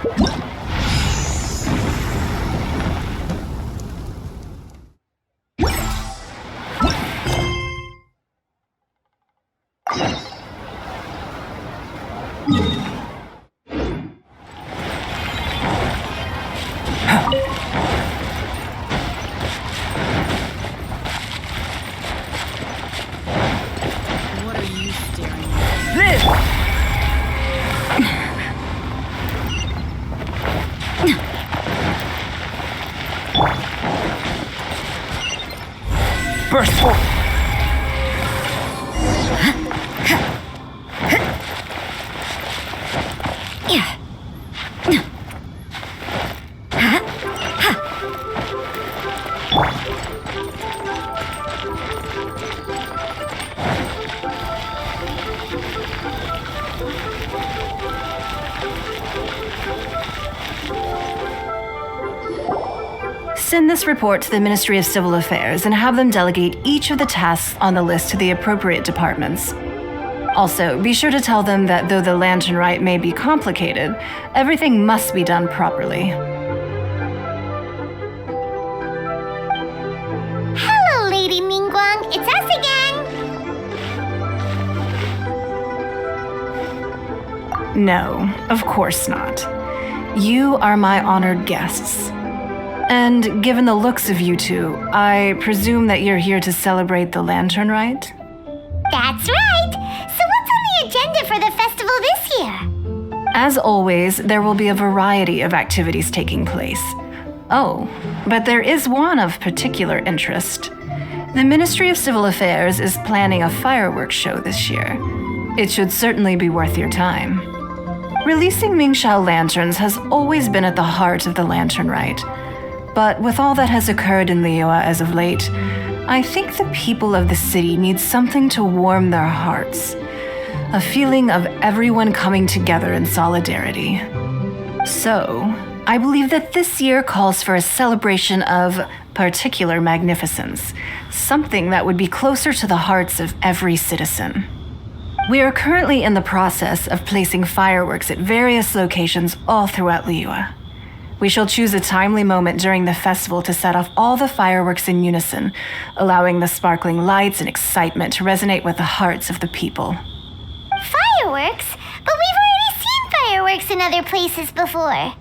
What are you staring at? Burst forth! Send this report to the Ministry of Civil Affairs and have them delegate each of the tasks on the list to the appropriate departments. Also, be sure to tell them that though the lantern rite may be complicated, everything must be done properly. Hello, Lady Mingguang. It's us again. No, of course not. You are my honored guests. And given the looks of you two, I presume that you're here to celebrate the lantern rite? That's right. So what's on the agenda for the festival this year? As always, there will be a variety of activities taking place. Oh, but there is one of particular interest. The Ministry of Civil Affairs is planning a fireworks show this year. It should certainly be worth your time. Releasing Mingxiao lanterns has always been at the heart of the lantern rite. But with all that has occurred in Liyue as of late, I think the people of the city need something to warm their hearts. A feeling of everyone coming together in solidarity. So, I believe that this year calls for a celebration of particular magnificence, something that would be closer to the hearts of every citizen. We are currently in the process of placing fireworks at various locations all throughout Liyue. We shall choose a timely moment during the festival to set off all the fireworks in unison, allowing the sparkling lights and excitement to resonate with the hearts of the people. Fireworks? But we've already seen fireworks in other places before.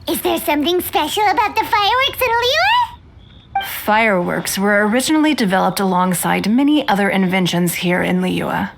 Is there something special about the fireworks in Liyue? Fireworks were originally developed alongside many other inventions here in Liyue.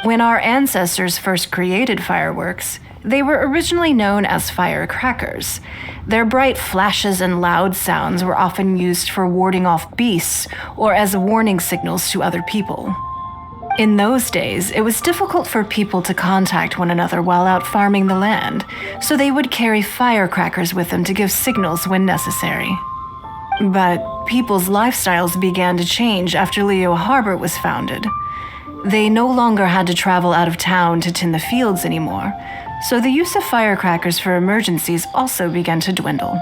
When our ancestors first created fireworks, they were originally known as firecrackers. Their bright flashes and loud sounds were often used for warding off beasts or as warning signals to other people. In those days, it was difficult for people to contact one another while out farming the land, so they would carry firecrackers with them to give signals when necessary. But people's lifestyles began to change after Liyue Harbor was founded. They no longer had to travel out of town to tend the fields anymore, so the use of firecrackers for emergencies also began to dwindle.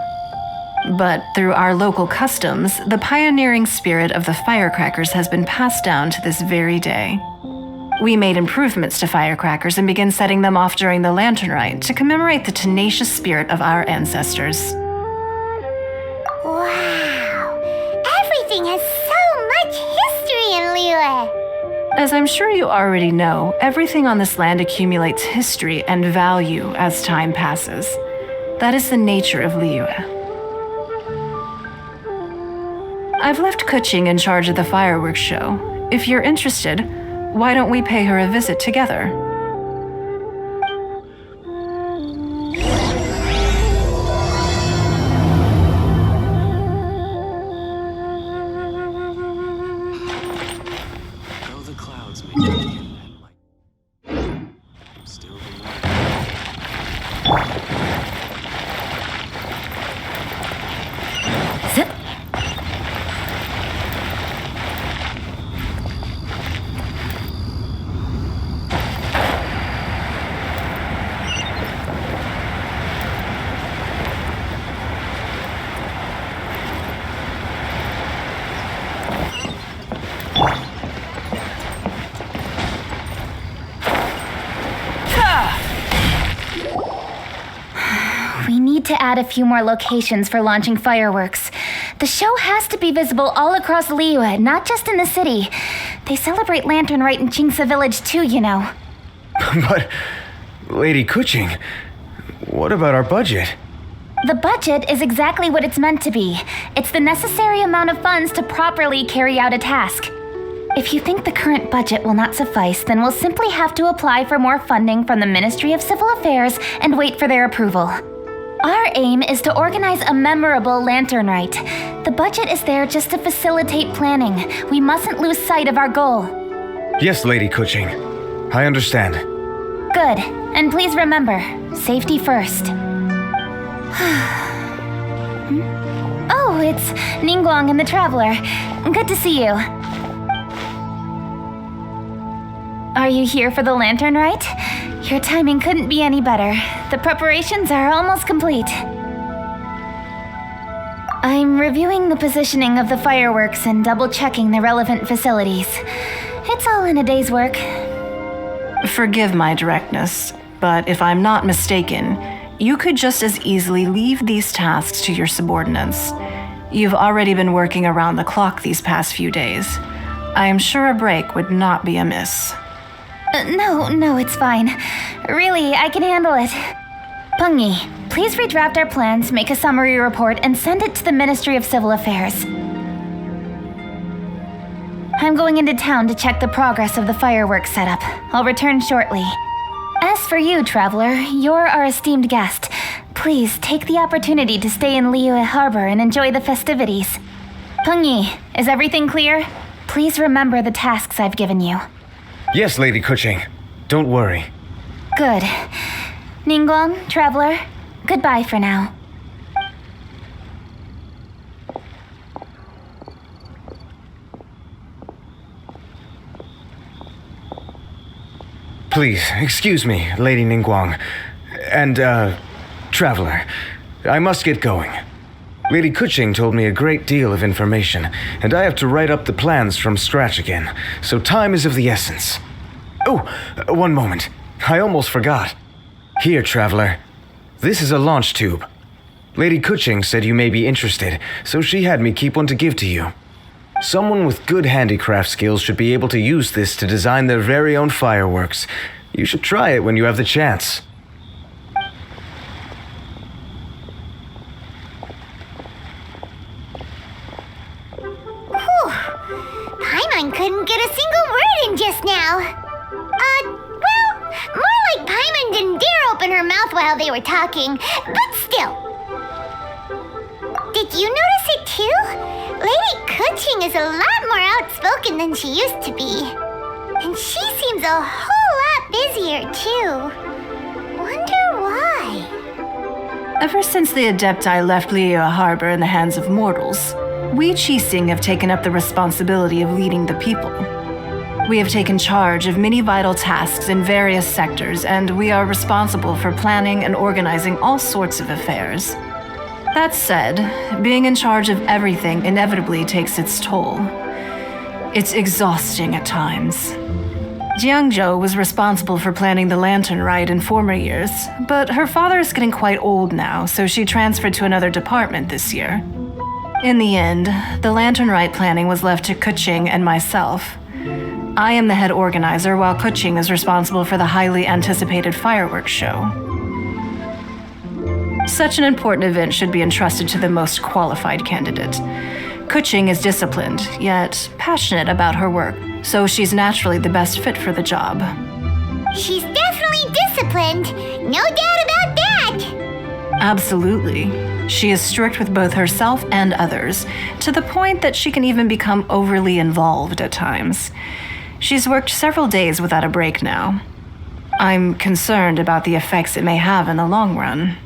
But through our local customs, the pioneering spirit of the firecrackers has been passed down to this very day. We made improvements to firecrackers and began setting them off during the lantern rite to commemorate the tenacious spirit of our ancestors. Wow! Everything has so much history in Liyue. As I'm sure you already know, everything on this land accumulates history and value as time passes. That is the nature of Liyue. I've left Kuching in charge of the fireworks show. If you're interested, why don't we pay her a visit together? Though the clouds may be dim and light, still need to add a few more locations for launching fireworks. The show has to be visible all across Liyue, not just in the city. They celebrate Lantern Rite in Jingsa Village too, you know. But, Lady Kuching, what about our budget? The budget is exactly what it's meant to be. It's the necessary amount of funds to properly carry out a task. If you think the current budget will not suffice, then we'll simply have to apply for more funding from the Ministry of Civil Affairs and wait for their approval. Our aim is to organize a memorable Lantern Rite. The budget is there just to facilitate planning. We mustn't lose sight of our goal. Yes, Lady Kuching. I understand. Good. And please remember, safety first. Oh, it's Ningguang and the Traveler. Good to see you. Are you here for the Lantern Rite? Your timing couldn't be any better. The preparations are almost complete. I'm reviewing the positioning of the fireworks and double-checking the relevant facilities. It's all in a day's work. Forgive my directness, but if I'm not mistaken, you could just as easily leave these tasks to your subordinates. You've already been working around the clock these past few days. I am sure a break would not be amiss. No, it's fine. Really, I can handle it. Pengyi, please redraft our plans, make a summary report, and send it to the Ministry of Civil Affairs. I'm going into town to check the progress of the fireworks setup. I'll return shortly. As for you, Traveler, you're our esteemed guest. Please take the opportunity to stay in Liyue Harbor and enjoy the festivities. Pengyi, is everything clear? Please remember the tasks I've given you. Yes, Lady Kuching. Don't worry. Good. Ningguang, Traveler, goodbye for now. Please, excuse me, Lady Ningguang. And, Traveler. I must get going. Lady Kuching told me a great deal of information, and I have to write up the plans from scratch again, so time is of the essence. Oh, one moment. I almost forgot. Here, Traveler. This is a launch tube. Lady Kuching said you may be interested, so she had me keep one to give to you. Someone with good handicraft skills should be able to use this to design their very own fireworks. You should try it when you have the chance. Paimon couldn't get a single word in just now. More like Paimon didn't dare open her mouth while they were talking, but still. Did you notice it too? Lady Kuching is a lot more outspoken than she used to be. And she seems a whole lot busier too. Wonder why? Ever since the Adepti left Liyue Harbor in the hands of mortals, we Qixing have taken up the responsibility of leading the people. We have taken charge of many vital tasks in various sectors, and we are responsible for planning and organizing all sorts of affairs. That said, being in charge of everything inevitably takes its toll. It's exhausting at times. Jiangzhou was responsible for planning the Lantern Rite in former years, but her father is getting quite old now, so she transferred to another department this year. In the end, the Lantern Rite planning was left to Kuching and myself. I am the head organizer, while Kuching is responsible for the highly anticipated fireworks show. Such an important event should be entrusted to the most qualified candidate. Kuching is disciplined, yet passionate about her work, so she's naturally the best fit for the job. She's definitely disciplined, no doubt about that. Absolutely. She is strict with both herself and others, to the point that she can even become overly involved at times. She's worked several days without a break now. I'm concerned about the effects it may have in the long run.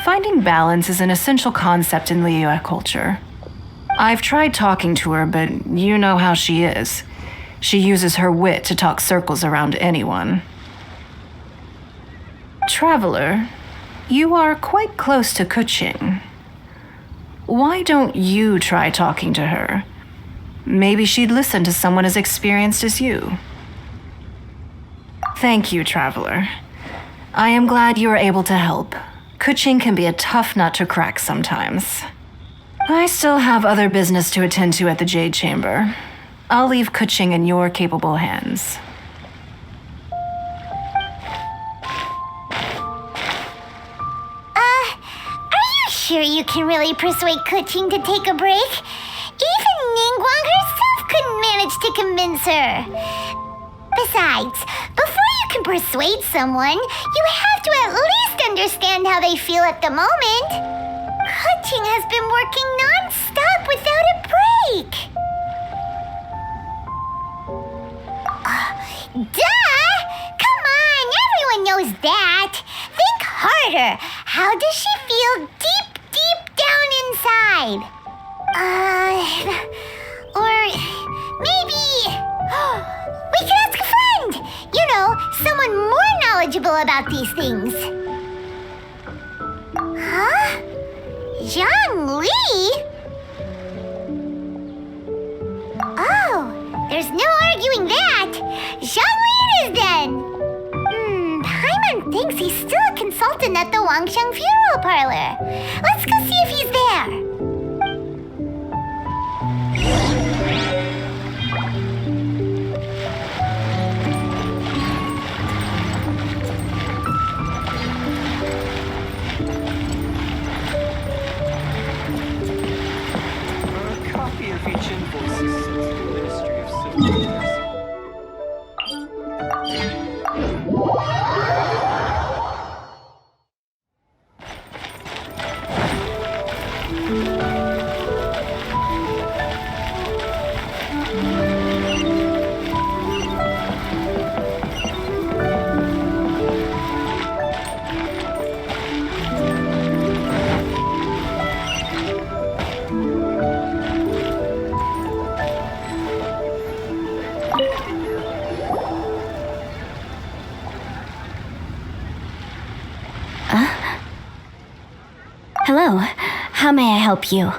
Finding balance is an essential concept in Liyue culture. I've tried talking to her, but you know how she is. She uses her wit to talk circles around anyone. Traveler, you are quite close to Kuching. Why don't you try talking to her? Maybe she'd listen to someone as experienced as you. Thank you, Traveler. I am glad you were able to help. Kuching can be a tough nut to crack sometimes. I still have other business to attend to at the Jade Chamber. I'll leave Kuching in your capable hands. Are you sure you can really persuade Kuching to take a break? Even Ningguang herself couldn't manage to convince her. Besides, before you can persuade someone, you have to at least understand how they feel at the moment. Kuching has been working non-stop without a break. Duh! Come on, everyone knows that. Think harder. How does she feel deep down inside? Or maybe we could ask a friend. You know, someone more knowledgeable about these things. Huh? Zhang Li? Oh, there's no arguing that. Zhang Li it is then. Paimon thinks he's still a consultant at the Wangsheng Funeral Parlor. Let's go see if he's there. A copy of each invoice is sent to the Ministry of Civil Affairs. Hello, how may I help you?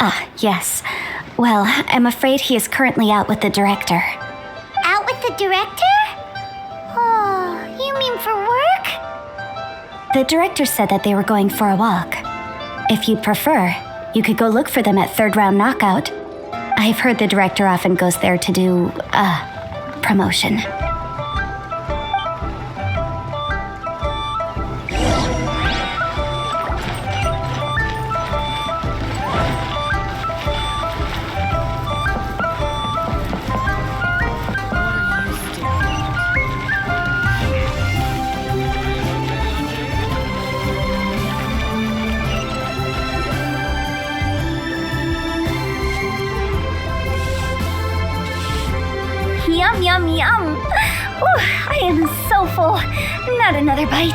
Ah, yes. Well, I'm afraid he is currently out with the director. Out with the director? Oh, you mean for work? The director said that they were going for a walk. If you'd prefer, you could go look for them at third round knockout. I've heard the director often goes there to do, promotion. Yum, yum, yum. Ooh, I am so full. Not another bite.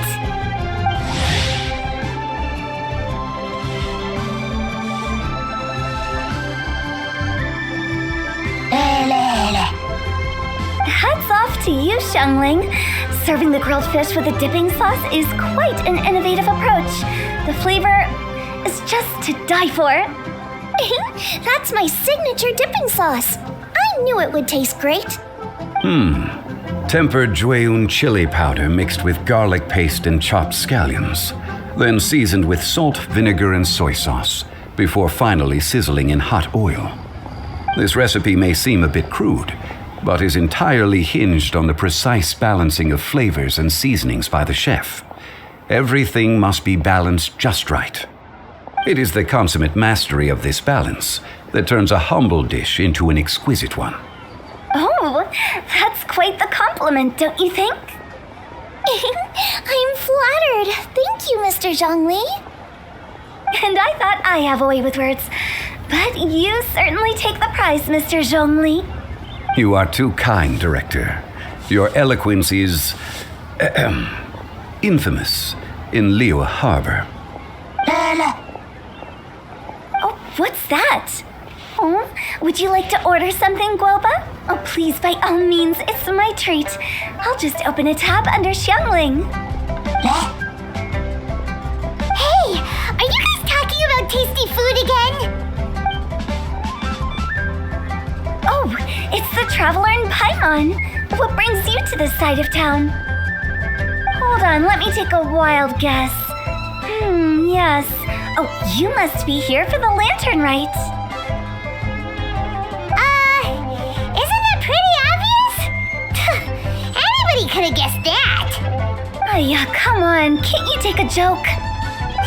Hats off to you, Xiangling. Serving the grilled fish with a dipping sauce is quite an innovative approach. The flavor is just to die for. That's my signature dipping sauce. I knew it would taste great. Tempered Jueyun chili powder mixed with garlic paste and chopped scallions, then seasoned with salt, vinegar, and soy sauce, before finally sizzling in hot oil. This recipe may seem a bit crude, but is entirely hinged on the precise balancing of flavors and seasonings by the chef. Everything must be balanced just right. It is the consummate mastery of this balance that turns a humble dish into an exquisite one. Oh, that's quite the compliment, don't you think? I'm flattered. Thank you, Mr. Zhongli. And I thought I have a way with words. But you certainly take the prize, Mr. Zhongli. You are too kind, Director. Your eloquence is infamous in Liyue Harbor. Oh, what's that? Oh, would you like to order something, Guoba? Oh, please, by all means, it's my treat. I'll just open a tab under Xiangling. Hey, are you guys talking about tasty food again? Oh, it's the Traveler in Paimon. What brings you to this side of town? Hold on, let me take a wild guess. Yes. Oh, you must be here for the lantern rites. Isn't that pretty obvious? Anybody could have guessed that. Oh yeah, come on, can't you take a joke?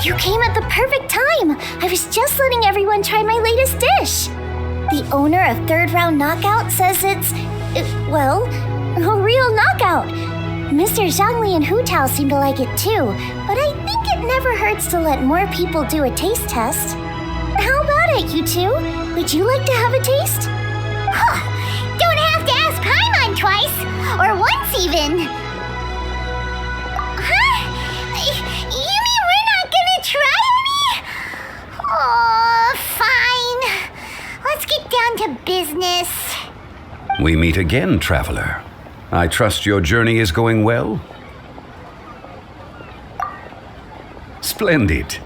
You came at the perfect time. I was just letting everyone try my latest dish. The owner of Third Round Knockout says it's, well, a real knockout. Mr. Zhongli and Hu Tao seem to like it too, but I think it never hurts to let more people do a taste test. How about it, you two? Would you like to have a taste? Don't have to ask Paimon twice, or once even. You mean we're not gonna try any? Oh, fine. Let's get down to business. We meet again, traveler. I trust your journey is going well? Splendid.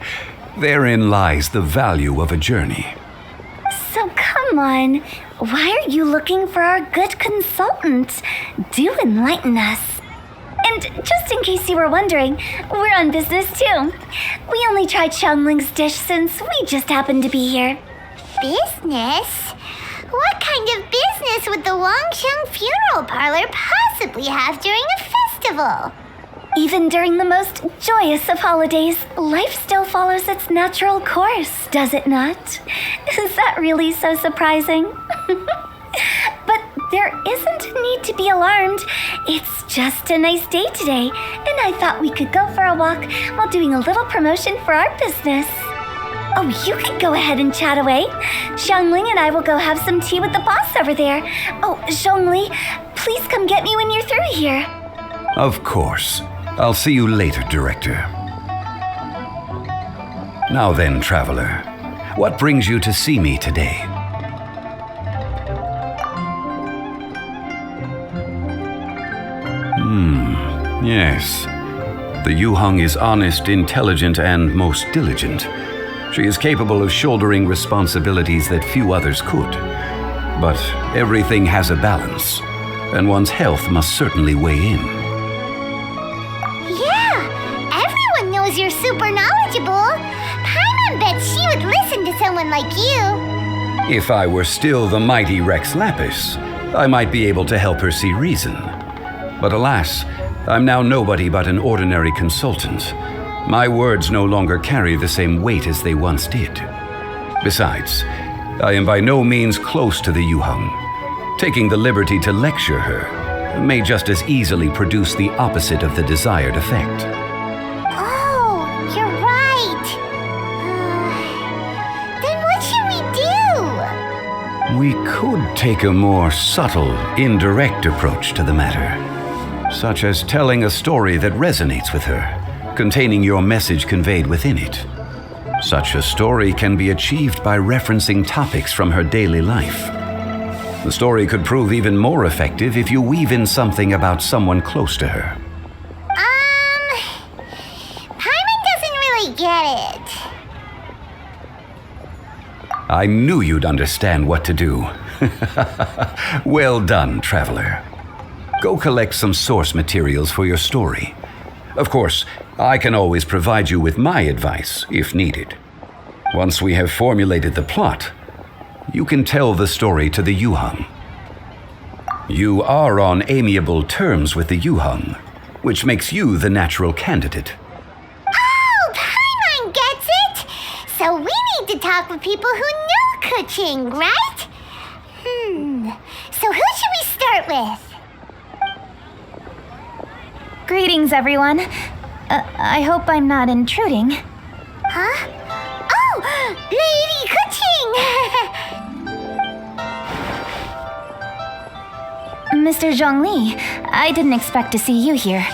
Therein lies the value of a journey. So come on, why are you looking for our good consultant? Do enlighten us. And just in case you were wondering, we're on business too. We only tried Xiangling's dish since we just happened to be here. Business? What kind of business would the Wangsheng Funeral Parlor possibly have during a festival? Even during the most joyous of holidays, life still follows its natural course, does it not? Is that really so surprising? But there isn't a need to be alarmed. It's just a nice day today, and I thought we could go for a walk while doing a little promotion for our business. Oh, you can go ahead and chat away. Xiangling and I will go have some tea with the boss over there. Oh, Zhongli, please come get me when you're through here. Of course. I'll see you later, Director. Now then, traveler, what brings you to see me today? Yes. The Yuheng is honest, intelligent, and most diligent. She is capable of shouldering responsibilities that few others could. But everything has a balance, and one's health must certainly weigh in. Yeah, everyone knows you're super knowledgeable. Paimon bets she would listen to someone like you. If I were still the mighty Rex Lapis, I might be able to help her see reason. But alas, I'm now nobody but an ordinary consultant. My words no longer carry the same weight as they once did. Besides, I am by no means close to the Yuheng. Taking the liberty to lecture her may just as easily produce the opposite of the desired effect. Oh, you're right. Then what should we do? We could take a more subtle, indirect approach to the matter, such as telling a story that resonates with her, containing your message conveyed within it. Such a story can be achieved by referencing topics from her daily life. The story could prove even more effective if you weave in something about someone close to her. Paimon doesn't really get it. I knew you'd understand what to do. Well done, traveler. Go collect some source materials for your story. Of course, I can always provide you with my advice if needed. Once we have formulated the plot, you can tell the story to the Yuheng. You are on amiable terms with the Yuheng, which makes you the natural candidate. Oh, Paimon gets it! So we need to talk with people who know Kuching, right? So who should we start with? Greetings, everyone. I hope I'm not intruding. Huh? Oh, Lady Kuching! Mr. Zhongli, I didn't expect to see you here.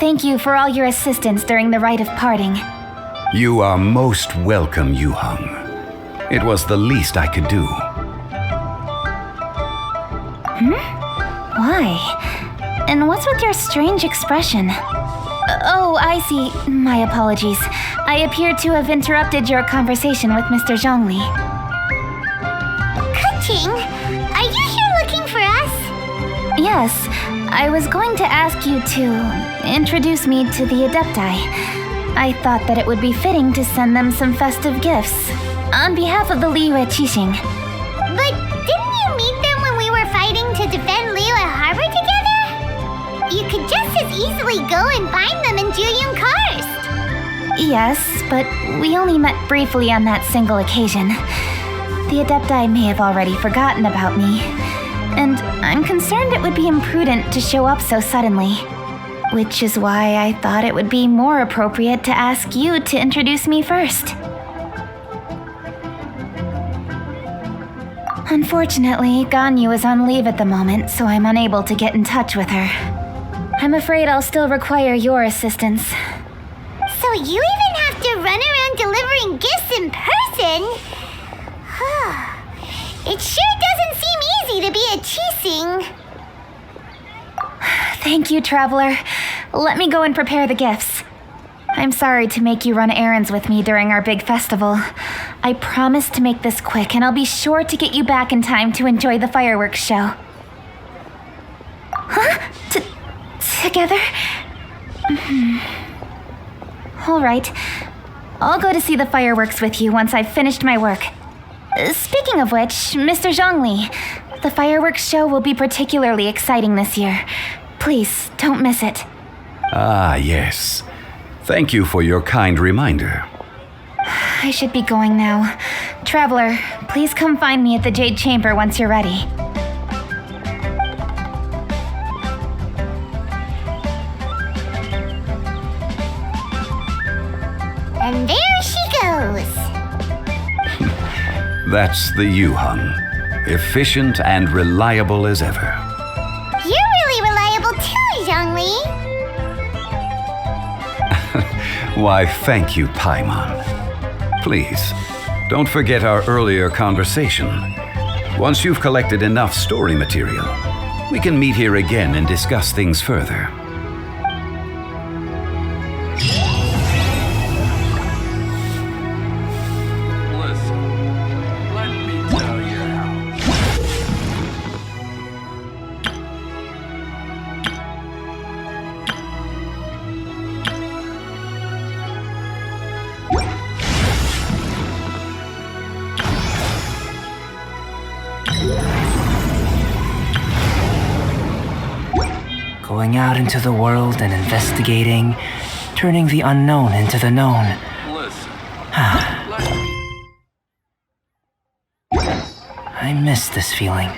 Thank you for all your assistance during the rite of parting. You are most welcome, Yuheng. It was the least I could do. Why? And what's with your strange expression? Oh, I see. My apologies. I appear to have interrupted your conversation with Mr. Zhongli. Kuching, are you here looking for us? Yes, I was going to ask you to introduce me to the Adepti. I thought that it would be fitting to send them some festive gifts. On behalf of the Liyue Qixing. But didn't you meet them when we were fighting to defend Liyue Harbor together? You could just as easily go and find them in Juyun Karst. Yes, but we only met briefly on that single occasion. The Adepti may have already forgotten about me. And I'm concerned it would be imprudent to show up so suddenly. Which is why I thought it would be more appropriate to ask you to introduce me first. Unfortunately, Ganyu is on leave at the moment, so I'm unable to get in touch with her. I'm afraid I'll still require your assistance. So you even have to run around delivering gifts in person? It sure doesn't seem easy to be a Qixing. Thank you, Traveler. Let me go and prepare the gifts. I'm sorry to make you run errands with me during our big festival. I promise to make this quick, and I'll be sure to get you back in time to enjoy the fireworks show. Huh? Together? All right. I'll go to see the fireworks with you once I've finished my work. Speaking of which, Mr. Zhongli, the fireworks show will be particularly exciting this year. Please, don't miss it. Ah, yes. Thank you for your kind reminder. I should be going now. Traveler, please come find me at the Jade Chamber once you're ready. And there she goes. That's the Yuhan. Efficient and reliable as ever. You're really reliable too, Zhongli. Why, thank you, Paimon. Please, don't forget our earlier conversation. Once you've collected enough story material, we can meet here again and discuss things further. Listen, let me tell you how. Going out into the world and investigating, turning the unknown into the known. Listen, let me. I miss this feeling.